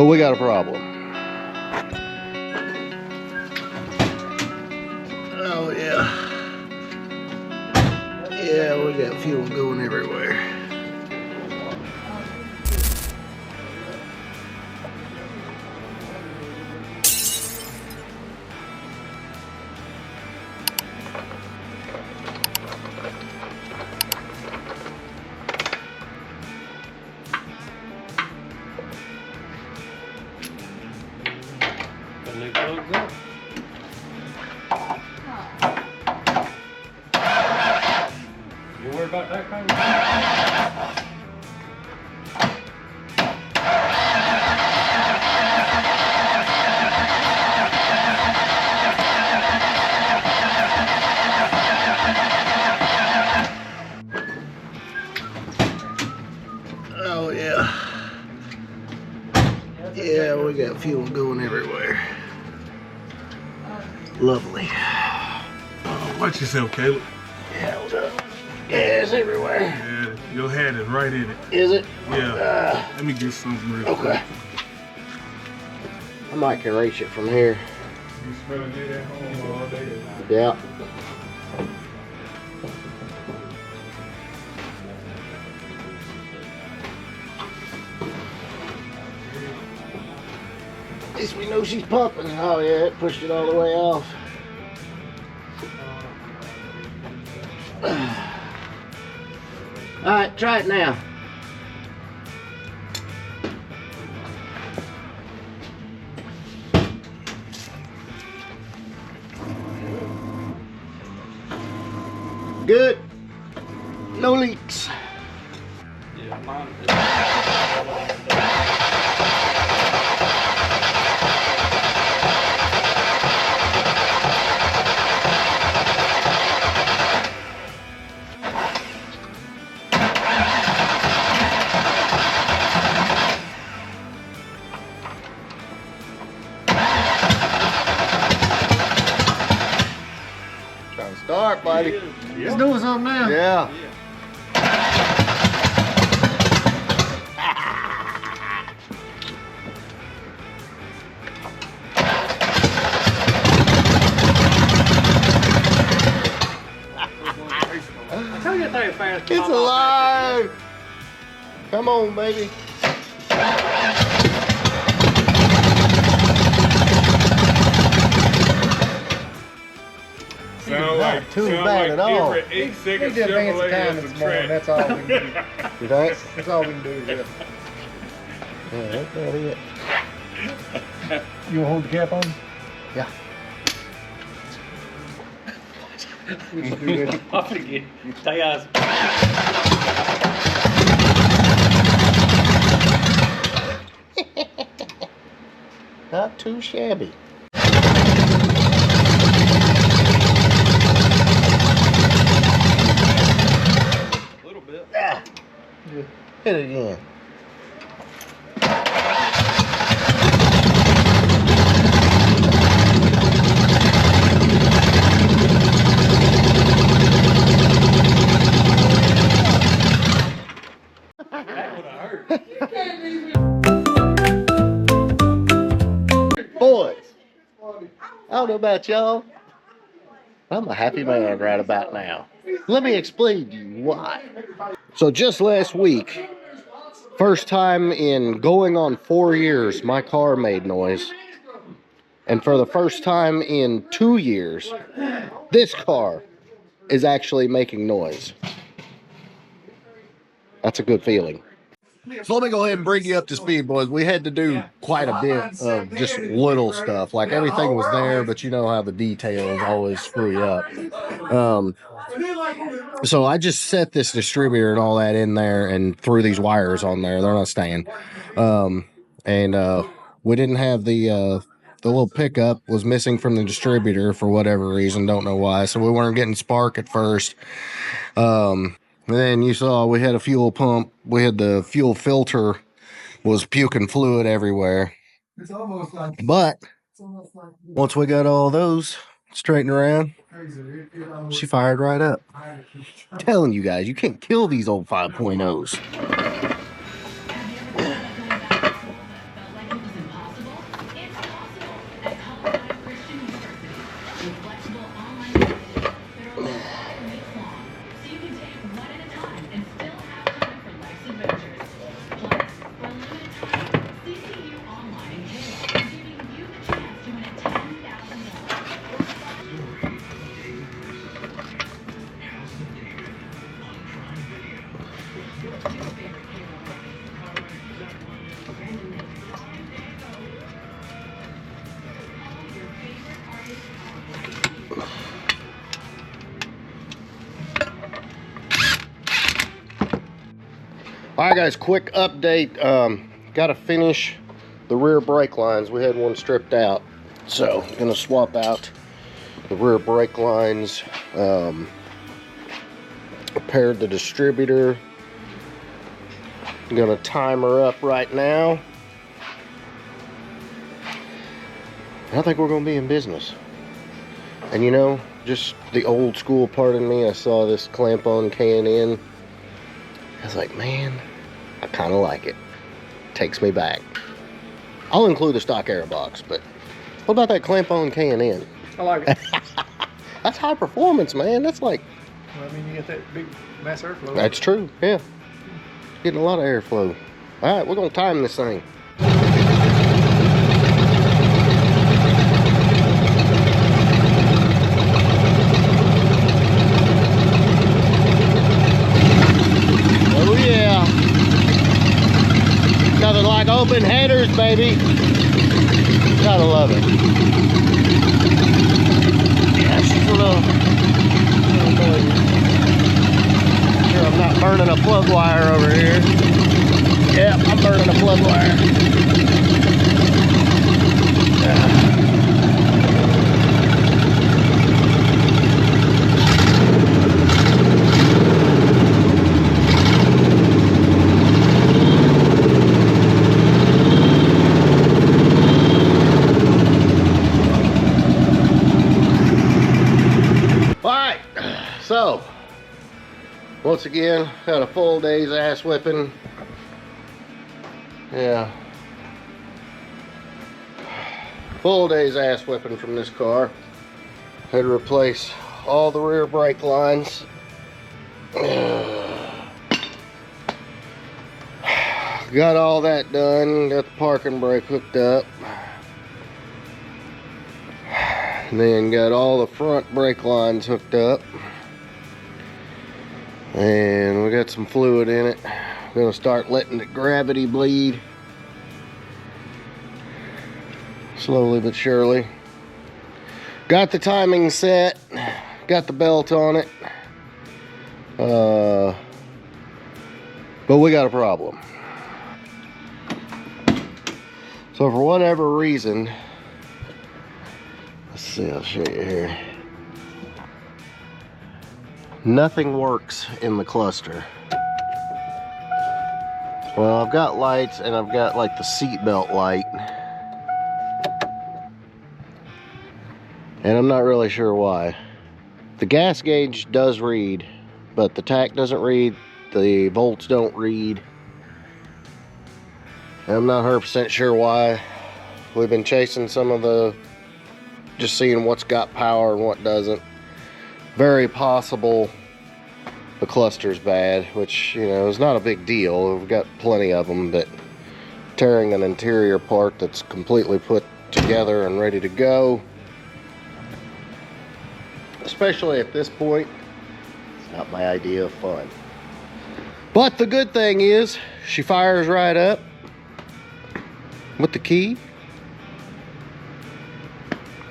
But we got a problem. Oh yeah. Yeah, we got fuel going everywhere. New plugs up. You worry about that kind of thing? Oh yeah. Yeah, we got fuel going everywhere. Lovely. Watch yourself, Caleb. Yeah, hold up. Gas everywhere. Yeah, your hat is right in it. Is it? Yeah. Let me get something real quick. Okay. I might can reach it from here. You smelling it at home all day? Yeah. At least we know she's pumping. Oh yeah, it pushed it all the way off. All right, try it now. Good. No leaks. Yeah, mine. Trying to start, buddy. It's doing something now. Yeah. Tell you that thing fast. It's alive. Come on, baby. Sound like, too sound bad like at all. every 8 We seconds did fancy Chevrolet time has this a morning. track. That's all we can do. You think? That's all we can do. Yeah. Yeah, that's about it. You want to hold the cap on? Yeah. We should do that. I forget. Tell guys. Not too shabby. A little bit. Ah. Hit it again. That would have hurt. Boys, I don't know about y'all. I'm a happy man right about now. Let me explain to you why. So just last week, first time in going on 4 years, my car made noise. And for the first time in 2 years, this car is actually making noise. That's a good feeling. So let me go ahead and bring you up to speed, boys. We had to do quite a bit of just little stuff. Like everything was there, but you know how the details always screw you up. So I just set this distributor and all that in there and threw these wires on there. They're not staying. We didn't have the little pickup was missing from the distributor for whatever reason. Don't know why. So we weren't getting spark at first. And then you saw we had a fuel pump. We had the fuel filter was puking fluid everywhere. But once we got all those straightened around, she fired right up. I'm telling you guys, you can't kill these old 5.0s. All right, guys, quick update. Got to finish the rear brake lines. We had one stripped out, so gonna swap out the rear brake lines. Repaired the distributor. I'm gonna time her up right now. I think we're gonna be in business. And you know, just the old school part of me, I saw this clamp on K&N. I was like, man, I kind of like it. Takes me back. I'll include the stock air box, but what about that clamp on K&N? I like it. That's high performance, man. That's like... Well, I mean, you get that big mass airflow. That's true, yeah. Getting a lot of airflow. All right, we're gonna time this thing. Oh yeah. Nothing like open headers, baby. Gotta love it. Yeah, she's a little noisy. Sure I'm not burning a plug wire over here. Yep, I'm burning a plug wire. Alright, so once again, had a full day's ass whipping. Yeah. Full day's ass whipping from this car. Had to replace all the rear brake lines. Got all that done. Got the parking brake hooked up. Then got all the front brake lines hooked up. And we got some fluid in it. We're gonna start letting the gravity bleed. Slowly but surely. Got the timing set. Got the belt on it. But we got a problem. So for whatever reason, let's see, I'll show you here. Nothing works in the cluster. Well, I've got lights and I've got like the seat belt light. And I'm not really sure why. The gas gauge does read, but the tach doesn't read, the volts don't read. And I'm not 100% sure why. We've been chasing some of the, just seeing what's got power and what doesn't. Very possible the cluster's bad, which, you know, is not a big deal. We've got plenty of them, but tearing an interior part that's completely put together and ready to go, especially at this point, it's not my idea of fun. But the good thing is, she fires right up with the key.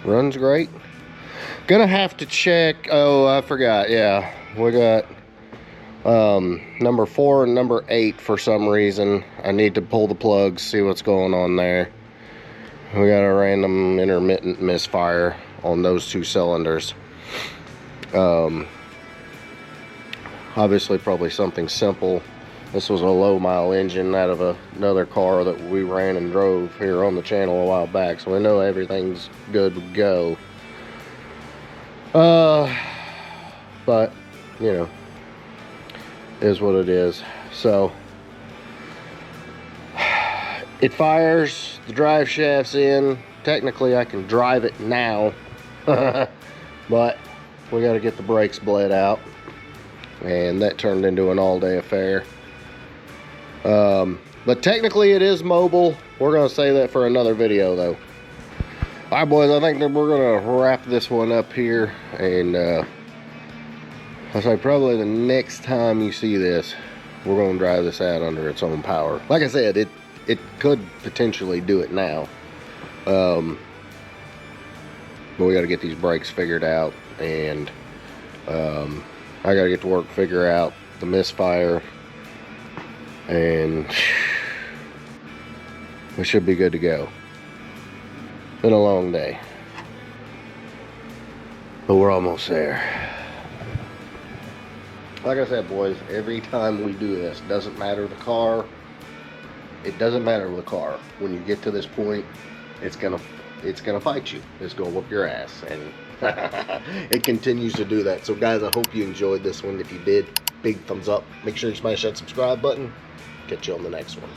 Runs great. Gonna have to check, oh, I forgot, yeah. We got number 4 and number 8 for some reason. I need to pull the plugs, see what's going on there. We got a random intermittent misfire on those 2 cylinders. Obviously probably something simple. This was a low mile engine out of another car that we ran and drove here on the channel a while back, so we know everything's good to go. But you know, is what it is. So it fires, the drive shaft's in. Technically I can drive it now, but we got to get the brakes bled out, and that turned into an all-day affair. But technically it is mobile. We're gonna say that for another video though. All right, boys, I think that we're gonna wrap this one up here, and I'll say probably the next time you see this, we're gonna drive this out under its own power. Like I said, it could potentially do it now, but we got to get these brakes figured out, and I got to get to work, figure out the misfire, and we should be good to go. Been a long day, but we're almost there. Like I said, boys, every time we do this, doesn't matter the car. It doesn't matter the car. When you get to this point, it's gonna fight you. It's gonna whoop your ass, and it continues to do that. So, guys, I hope you enjoyed this one. If you did, big thumbs up. Make sure you smash that subscribe button. Catch you on the next one.